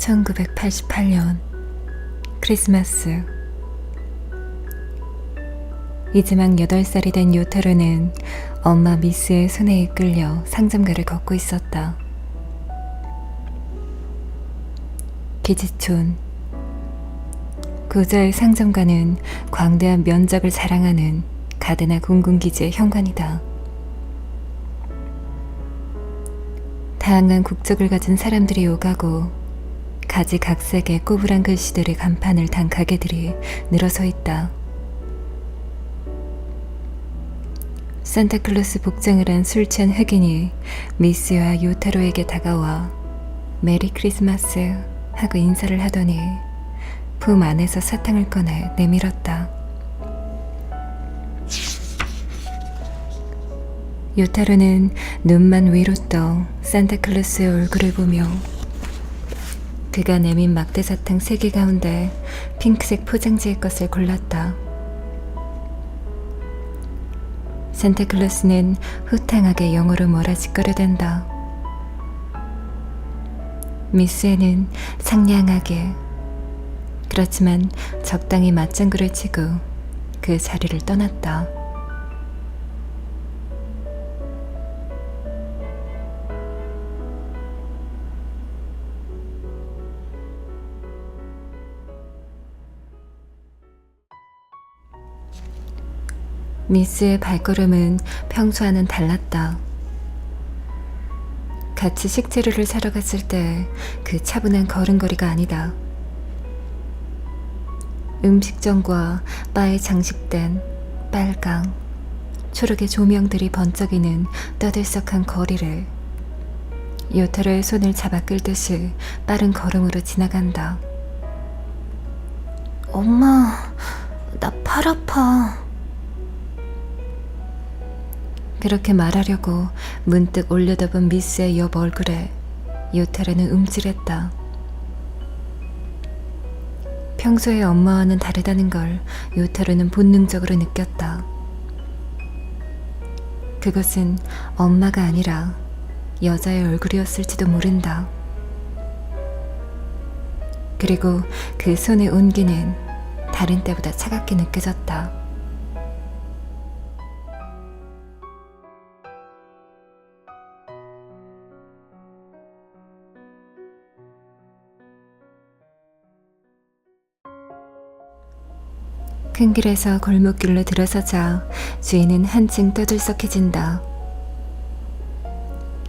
1988년 크리스마스. 이제 막 8살이 된 요타로는 엄마 미스의 손에 이끌려 상점가를 걷고 있었다. 기지촌. 고자의 상점가는 광대한 면적을 자랑하는 가데나 공군기지의 현관이다. 다양한 국적을 가진 사람들이 오가고 가지각색의 꼬부란 글씨들의 간판을 단 가게들이 늘어서 있다. 산타클로스 복장을 한 술 취한 흑인이 미스와 요타로에게 다가와 메리 크리스마스 하고 인사를 하더니 품 안에서 사탕을 꺼내 내밀었다. 요타로는 눈만 위로 떠 산타클로스의 얼굴을 보며 그가 내민 막대사탕 3개 가운데 핑크색 포장지의 것을 골랐다. 산타클로스는 후탕하게 영어로 뭐라 짓거려댄다. 미스에는 상냥하게, 그렇지만 적당히 맞장구를 치고 그 자리를 떠났다. 미스의 발걸음은 평소와는 달랐다. 같이 식재료를 사러 갔을 때 그 차분한 걸음걸이가 아니다. 음식점과 바에 장식된 빨강, 초록의 조명들이 번쩍이는 떠들썩한 거리를 요타로의 손을 잡아 끌듯이 빠른 걸음으로 지나간다. 엄마, 나 팔 아파. 그렇게 말하려고 문득 올려다본 미스의 옆 얼굴에 요타로는 움찔했다. 평소의 엄마와는 다르다는 걸 요타로는 본능적으로 느꼈다. 그것은 엄마가 아니라 여자의 얼굴이었을지도 모른다. 그리고 그 손의 온기는 다른 때보다 차갑게 느껴졌다. 큰 길에서 골목길로 들어서자 주인은 한층 떠들썩해진다.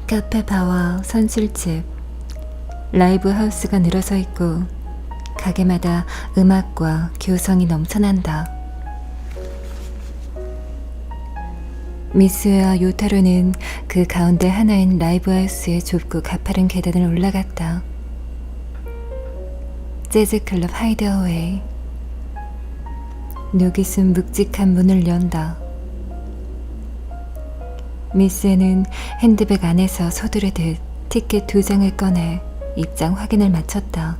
카페 바와 선술집, 라이브 하우스가 늘어서 있고 가게마다 음악과 교성이 넘쳐난다. 미스와 요타로는 그 가운데 하나인 라이브 하우스의 좁고 가파른 계단을 올라갔다. 재즈클럽 하이드어웨이. 녹이 쓴 묵직한 문을 연다. 미스는 핸드백 안에서 서두르듯 티켓 2장을 꺼내 입장 확인을 마쳤다.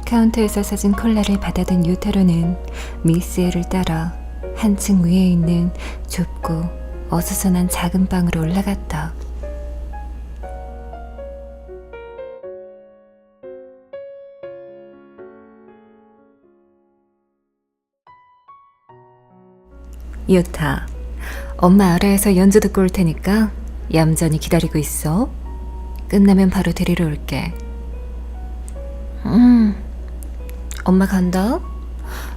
카운터에서 사준 콜라를 받아든 요타로는 미스를 따라 한층 위에 있는 좁고 어수선한 작은 방으로 올라갔다. 요타, 엄마 아래에서 연주 듣고 올 테니까 얌전히 기다리고 있어. 끝나면 바로 데리러 올게. 엄마 간다.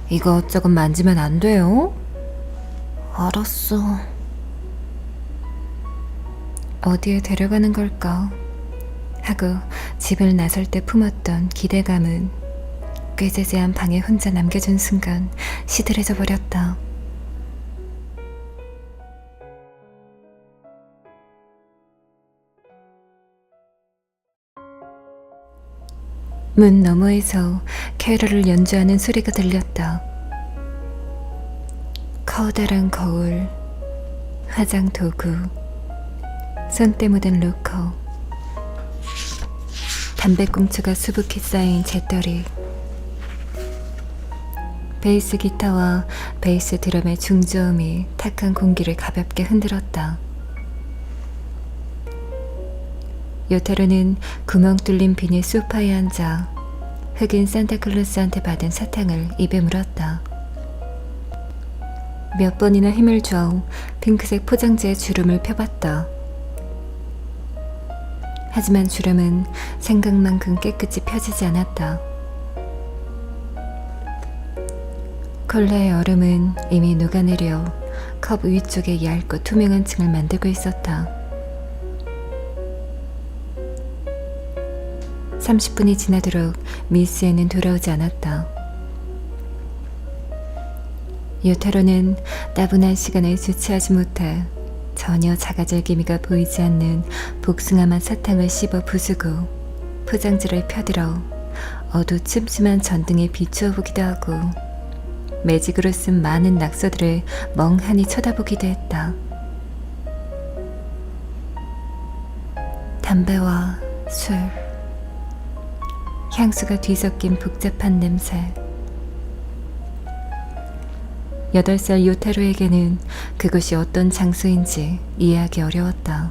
이것저것 만지면 안 돼요. 알았어. 어디에 데려가는 걸까 하고 집을 나설 때 품었던 기대감은 꾀재재한 방에 혼자 남겨준 순간 시들해져 버렸다. 문 너머에서 캐럴을 연주하는 소리가 들렸다. 커다란 거울, 화장 도구, 손때 묻은 로커, 담배꽁초가 수북히 쌓인 재떨이, 베이스 기타와 베이스 드럼의 중저음이 탁한 공기를 가볍게 흔들었다. 요타로는 구멍 뚫린 비닐 소파에 앉아 흑인 산타클로스한테 받은 사탕을 입에 물었다. 몇 번이나 힘을 줘 핑크색 포장지에 주름을 펴봤다. 하지만 주름은 생각만큼 깨끗이 펴지지 않았다. 콜라의 얼음은 이미 녹아내려 컵 위쪽에 얇고 투명한 층을 만들고 있었다. 30분이 지나도록 미스에는 돌아오지 않았다. 요타로는 따분한 시간을 주체하지 못해 전혀 자가절 기미가 보이지 않는 복숭아맛 사탕을 씹어 부수고 포장지를 펴들어 어두침침한 전등에 비추어 보기도 하고 매직으로 쓴 많은 낙서들을 멍하니 쳐다보기도 했다. 담배와 술, 향수가 뒤섞인 복잡한 냄새. 8살 요타로에게는 그것이 어떤 장소인지 이해하기 어려웠다.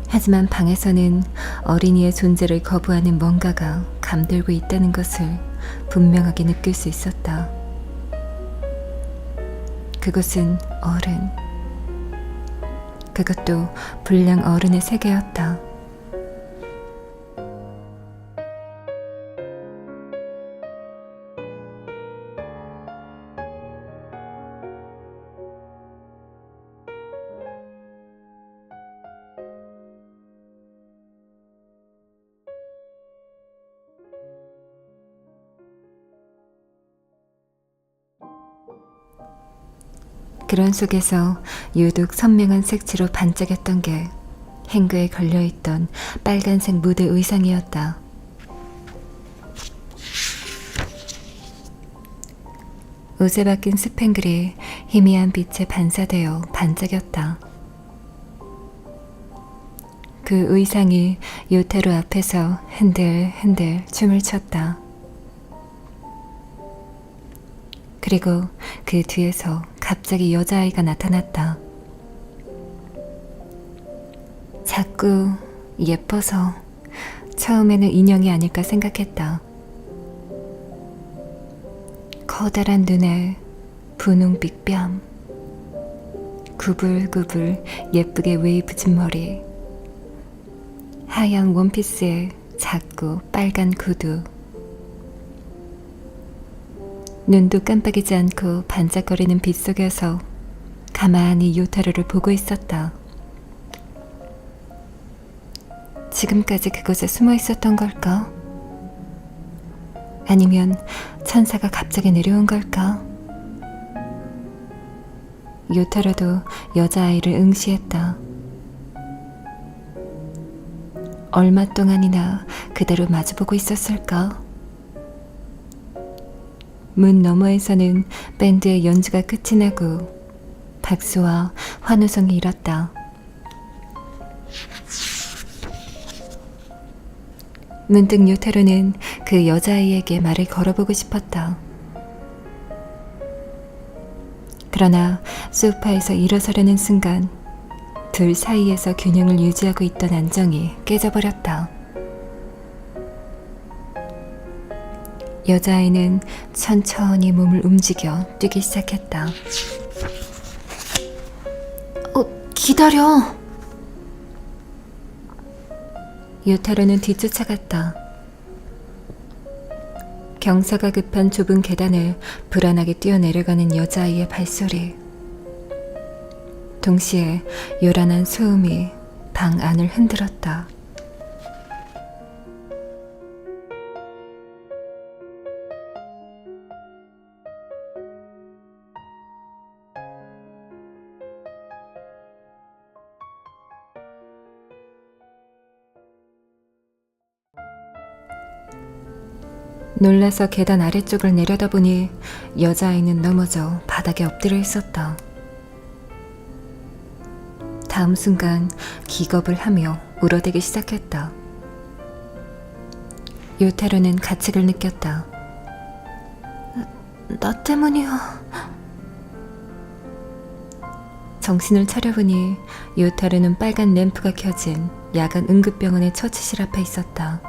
하지만 방에서는 어린이의 존재를 거부하는 뭔가가 감돌고 있다는 것을 분명하게 느낄 수 있었다. 그것은 어른. 그것도 불량 어른의 세계였다. 그런 속에서 유독 선명한 색채로 반짝였던 게 행거에 걸려있던 빨간색 무대 의상이었다. 옷에 박힌 스팽글이 희미한 빛에 반사되어 반짝였다. 그 의상이 요타로 앞에서 흔들흔들 춤을 췄다. 그리고 그 뒤에서 갑자기 여자아이가 나타났다. 자꾸 예뻐서 처음에는 인형이 아닐까 생각했다. 커다란 눈에 분홍빛 뺨, 구불구불 예쁘게 웨이브진 머리, 하얀 원피스에 작고 빨간 구두. 눈도 깜빡이지 않고 반짝거리는 빛 속에서 가만히 요타로를 보고 있었다. 지금까지 그곳에 숨어 있었던 걸까? 아니면 천사가 갑자기 내려온 걸까? 요타로도 여자아이를 응시했다. 얼마 동안이나 그대로 마주보고 있었을까? 문 너머에서는 밴드의 연주가 끝이 나고 박수와 환호성이 일었다. 문득 요타로는 그 여자아이에게 말을 걸어보고 싶었다. 그러나 소파에서 일어서려는 순간 둘 사이에서 균형을 유지하고 있던 안정이 깨져버렸다. 여자아이는 천천히 몸을 움직여 뛰기 시작했다. 기다려! 요타로는 뒤쫓아갔다. 경사가 급한 좁은 계단을 불안하게 뛰어내려가는 여자아이의 발소리. 동시에 요란한 소음이 방 안을 흔들었다. 놀라서 계단 아래쪽을 내려다보니 여자아이는 넘어져 바닥에 엎드려 있었다. 다음 순간 기겁을 하며 울어대기 시작했다. 요타로는 가책을 느꼈다. 나 때문이야. 정신을 차려보니 요타르는 빨간 램프가 켜진 야간 응급병원의 처치실 앞에 있었다.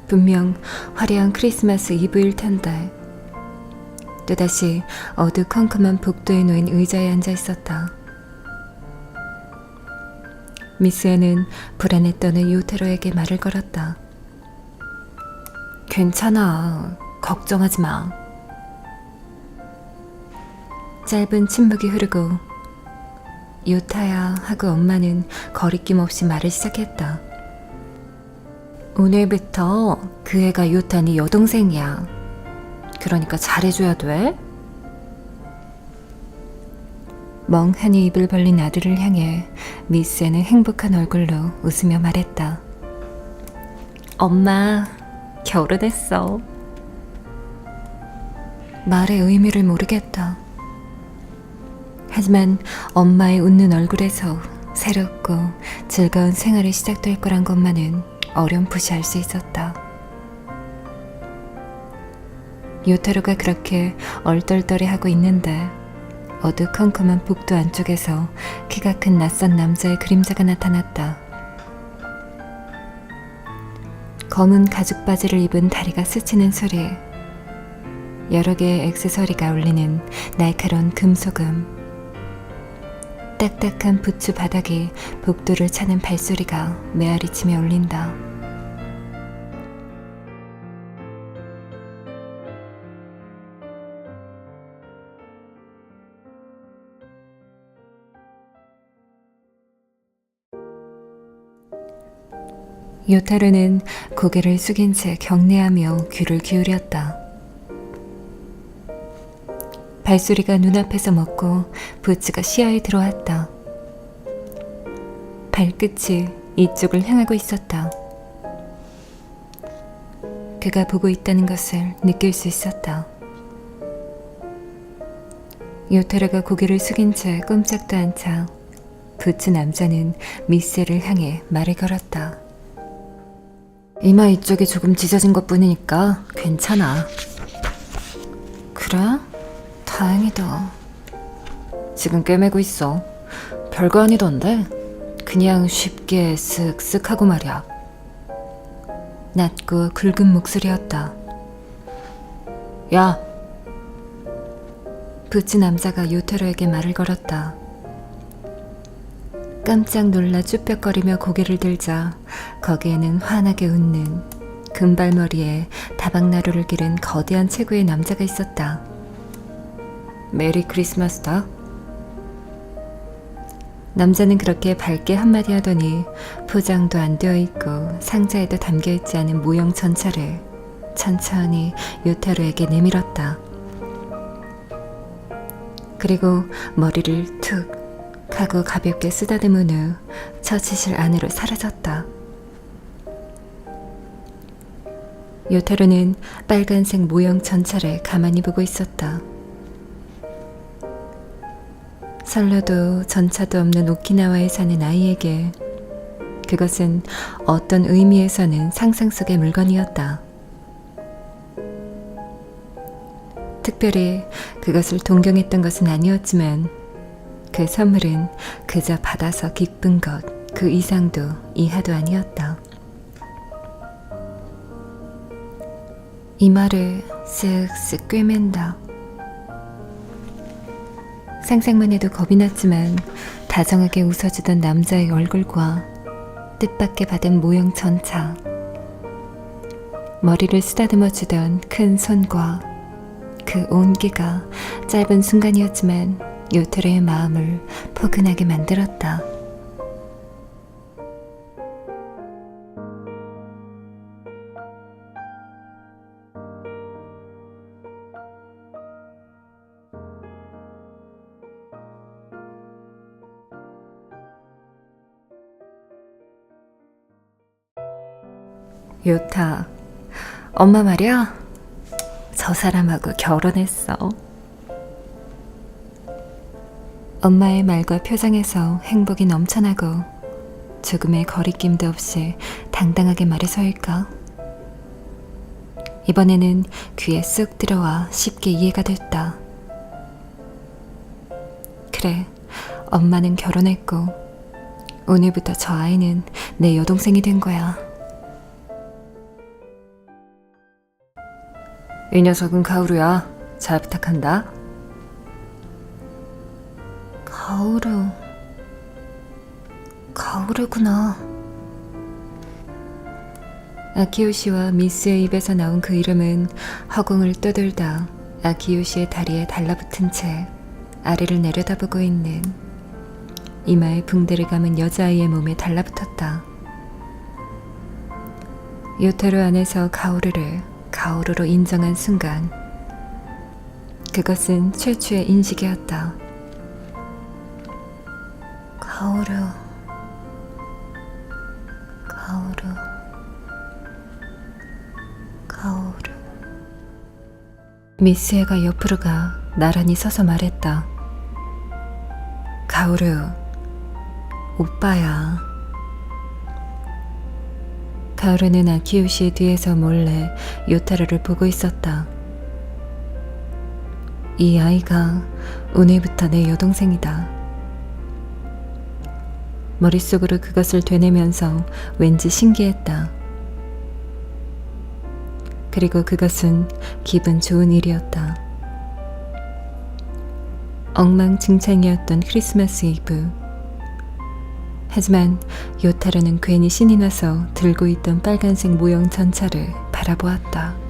분명 화려한 크리스마스 이브일 텐데 또다시 어두컴컴한 복도에 놓인 의자에 앉아 있었다. 미스에는 불안에 떠는 요타로에게 말을 걸었다. 괜찮아. 걱정하지 마. 짧은 침묵이 흐르고 요타야 하고 엄마는 거리낌 없이 말을 시작했다. 오늘부터 그 애가 요타 네 여동생이야. 그러니까 잘해줘야 돼. 멍하니 입을 벌린 아들을 향해 미스에는 행복한 얼굴로 웃으며 말했다. 엄마, 결혼했어. 말의 의미를 모르겠다. 하지만 엄마의 웃는 얼굴에서 새롭고 즐거운 생활이 시작될 거란 것만은 어렴풋이 알 수 있었다. 요타로가 그렇게 얼떨떨해하고 있는데 어두컴컴한 복도 안쪽에서 키가 큰 낯선 남자의 그림자가 나타났다. 검은 가죽 바지를 입은 다리가 스치는 소리, 여러 개의 액세서리가 울리는 날카로운 금소금, 딱딱한 부츠 바닥에 복도를 차는 발소리가 메아리치며 울린다. 요타르는 고개를 숙인 채 경례하며 귀를 기울였다. 발소리가 눈앞에서 멎고 부츠가 시야에 들어왔다. 발끝이 이쪽을 향하고 있었다. 그가 보고 있다는 것을 느낄 수 있었다. 요타르가 고개를 숙인 채 꼼짝도 않자 부츠 남자는 미스를 향해 말을 걸었다. 이마 이쪽이 조금 찢어진 것 뿐이니까 괜찮아. 그래? 다행이다. 지금 꿰매고 있어. 별거 아니던데 그냥 쉽게 쓱쓱 하고 말이야. 낮고 굵은 목소리였다. 야! 부츠 남자가 요타로에게 말을 걸었다. 깜짝 놀라 쭈뼛거리며 고개를 들자 거기에는 환하게 웃는 금발머리에 다방나루를 기른 거대한 체구의 남자가 있었다. 메리 크리스마스다. 남자는 그렇게 밝게 한마디 하더니 포장도 안 되어 있고 상자에도 담겨 있지 않은 모형 전차를 천천히 요타로에게 내밀었다. 그리고 머리를 툭 하고 가볍게 쓰다듬은 후 처치실 안으로 사라졌다. 요타로는 빨간색 모형 전차를 가만히 보고 있었다. 설레도 전차도 없는 오키나와에 사는 아이에게 그것은 어떤 의미에서는 상상 속의 물건이었다. 특별히 그것을 동경했던 것은 아니었지만 그 선물은 그저 받아서 기쁜 것 그 이상도 이하도 아니었다. 이마를 쓱쓱 꿰맨다. 상상만 해도 겁이 났지만 다정하게 웃어주던 남자의 얼굴과 뜻밖의 받은 모형 전차, 머리를 쓰다듬어주던 큰 손과 그 온기가 짧은 순간이었지만 요타로의 마음을 포근하게 만들었다. 요타, 엄마 말이야, 저 사람하고 결혼했어. 엄마의 말과 표정에서 행복이 넘쳐나고 조금의 거리낌도 없이 당당하게 말해서일까? 이번에는 귀에 쏙 들어와 쉽게 이해가 됐다. 그래, 엄마는 결혼했고 오늘부터 저 아이는 내 여동생이 된 거야. 이 녀석은 가오루야. 잘 부탁한다. 가오루구나. 아키요 씨와 미스의 입에서 나온 그 이름은 허공을 떠돌다 아키요 씨의 다리에 달라붙은 채 아래를 내려다보고 있는 이마에 붕대를 감은 여자아이의 몸에 달라붙었다. 요타로 안에서 가오루를 가오루로 인정한 순간 그것은 최초의 인식이었다. 가오루. 미스에가 옆으로 가 나란히 서서 말했다. 가오루, 오빠야. 가오루는 아키요 씨의 뒤에서 몰래 요타로를 보고 있었다. 이 아이가 오늘부터 내 여동생이다. 머릿속으로 그것을 되뇌면서 왠지 신기했다. 그리고 그것은 기분 좋은 일이었다. 엉망진창이었던 크리스마스 이브. 하지만 요타로는 괜히 신이 나서 들고 있던 빨간색 모형 전차를 바라보았다.